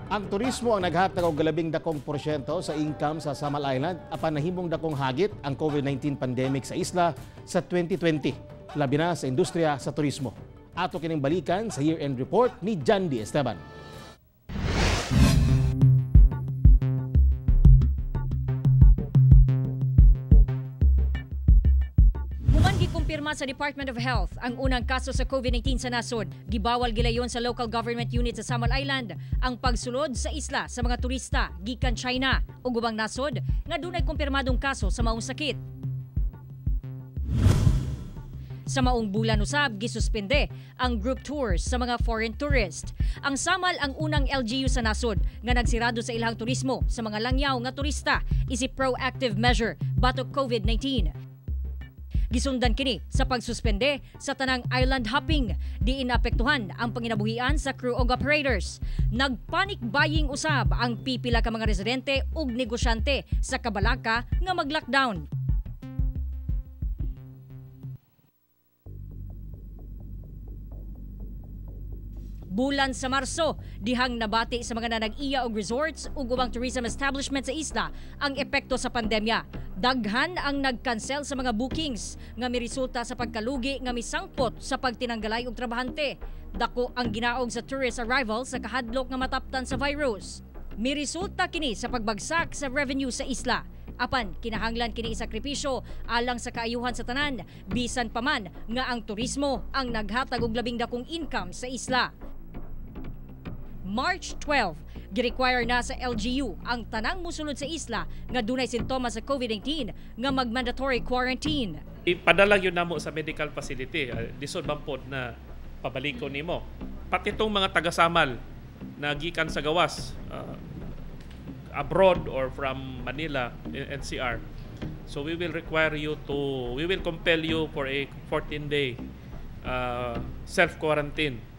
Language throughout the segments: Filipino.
Ang turismo ang naghatag og 12% sa income sa Samal Island apan nahimong dakong hagit ang COVID-19 pandemic sa isla sa 2020, labi na sa industriya sa turismo. Ato kining balikan sa year-end report ni Jandy Esteban. Kumpirma sa Department of Health ang unang kaso sa COVID-19 sa nasod. Gibawal gilayon sa local government unit sa Samal Island ang pagsulod sa isla sa mga turista gikan China ug ubang nasod nga dunay kumpirmadong kaso sa maong sakit. Sa maong bulan usab gisuspende ang group tours sa mga foreign tourist. Ang Samal ang unang LGU sa nasod nga nagsirado sa ilang turismo sa mga langyaw nga turista isip proactive measure batok COVID-19. Gisundan kini sa pagsuspende sa tanang island hopping, diin naapektuhan ang panginabuhian sa crew ug operators. Nagpanic buying usab ang pipila ka mga residente ug negosyante sa Cabalaka nga mag-lockdown. Bulan sa Marso, dihang nabati sa mga nanag-iya og resorts ug ubang tourism establishment sa isla ang epekto sa pandemya. Daghan ang nag-cancel sa mga bookings nga miresulta sa pagkalugi nga misangpot sa pagtinanggalay og trabahante. Dako ang ginaog sa tourist arrival sa kahadlok nga mataptan sa virus. Miresulta kini sa pagbagsak sa revenue sa isla. Apan kinahanglan kini isakripisyo alang sa kaayuhan sa tanan, bisan pa man nga ang turismo ang naghatag og labing dakong income sa isla. March 12, gi-require na sa LGU ang tanang musulod sa isla nga dunay sintomas sa COVID-19 nga mag-mandatory quarantine. Ipadala yun namo sa medical facility. Disod man pod na pabalikon nimo. Pati itong mga taga-Samal na gikan sa gawas, abroad or from Manila, NCR. So we will compel you for a 14-day self-quarantine.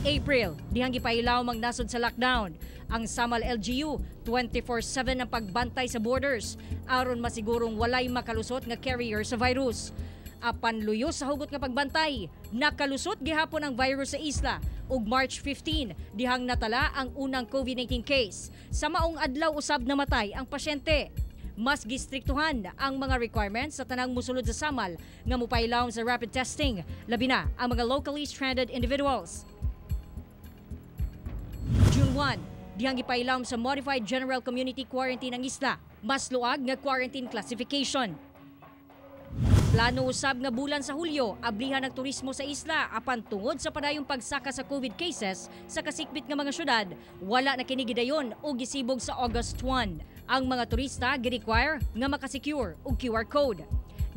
April, dihang gipailaw magnasod sa lockdown. Ang Samal LGU, 24/7 ang pagbantay sa borders aron masigurong walay makalusot nga carrier sa virus. Apan luyos sa hugot nga pagbantay, nakalusot gihapon ang virus sa isla ug March 15 dihang natala ang unang COVID-19 case. Sa maong adlaw usab namatay ang pasyente. Mas gistriktuhan ang mga requirements sa tanang musulod sa Samal nga mupailaw sa rapid testing, labi na ang mga locally stranded individuals. June 1, dihang ipailawom sa Modified General Community Quarantine ang isla, mas luag nga quarantine classification. Plano usab nga bulan sa Hulyo, ablihan ang turismo sa isla apan tungod sa padayong pagsaka sa COVID cases sa kasikbit nga mga syudad, wala na kini gidayon o gisibog sa August 1. Ang mga turista gi-require nga makasecure og QR code.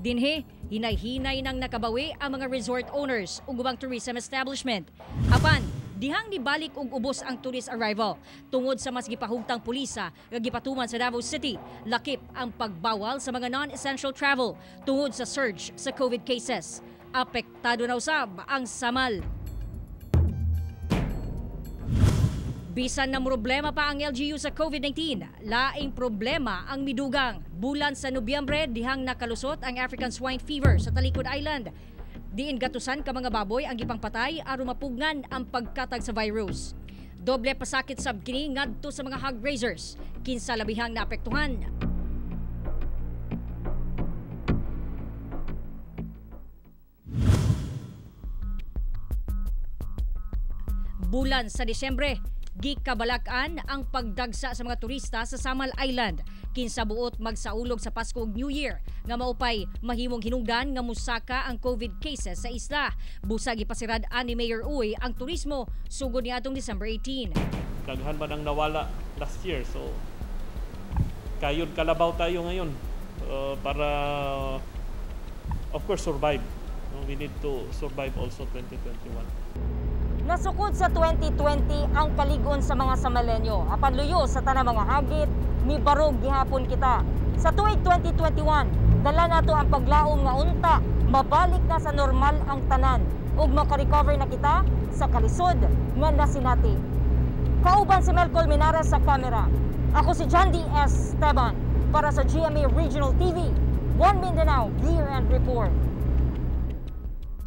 Dinhi, hinay-hinay nang nakabawi ang mga resort owners ug ubang tourism establishment. Apan, dihang nibalik og ubos ang tourist arrival tungod sa mas gipahugtang pulisa nga gipatuman sa Davao City, lakip ang pagbawal sa mga non-essential travel tungod sa surge sa COVID cases. Apektado na usab ang Samal. Bisan na problema pa ang LGU sa COVID-19, laing problema ang midugang. Bulan sa Nobyembre, dihang nakalusot ang African swine fever sa Talikod Island. Diin gatusan ka mga baboy ang gipangpatay aron mapugnan ang pagkatag sa virus. Doble pasakit sab kini ngadto sa mga hog raisers, kinsa labihang naapektuhan. Bulan sa Disyembre, gikabalakan ang pagdagsa sa mga turista sa Samal Island kinsa buot magsaulog sa Pasko ug New Year nga maupay mahimong hinungdan nga musaka ang COVID cases sa isla. Busag ipasirad ani Mayor Uy ang turismo sugod niadtong December 18. Daghan man ang nawala last year, so kayon kalabaw tayo ngayon para of course survive. We need to survive also 2021. Nasukod sa 2020 ang kaligon sa mga Samalenyo. Apan luyo sa tanang mga hagit, mibarog gihapon kita. Sa tuig 2021, dala nato ang paglaom nga unta, mabalik na sa normal ang tanan ug makarecover na kita sa kalisod nga nasinati. Kauban si Mel Colmenares sa kamera. Ako si Jandy Esteban para sa GMA Regional TV, One Mindanao Year-End Report.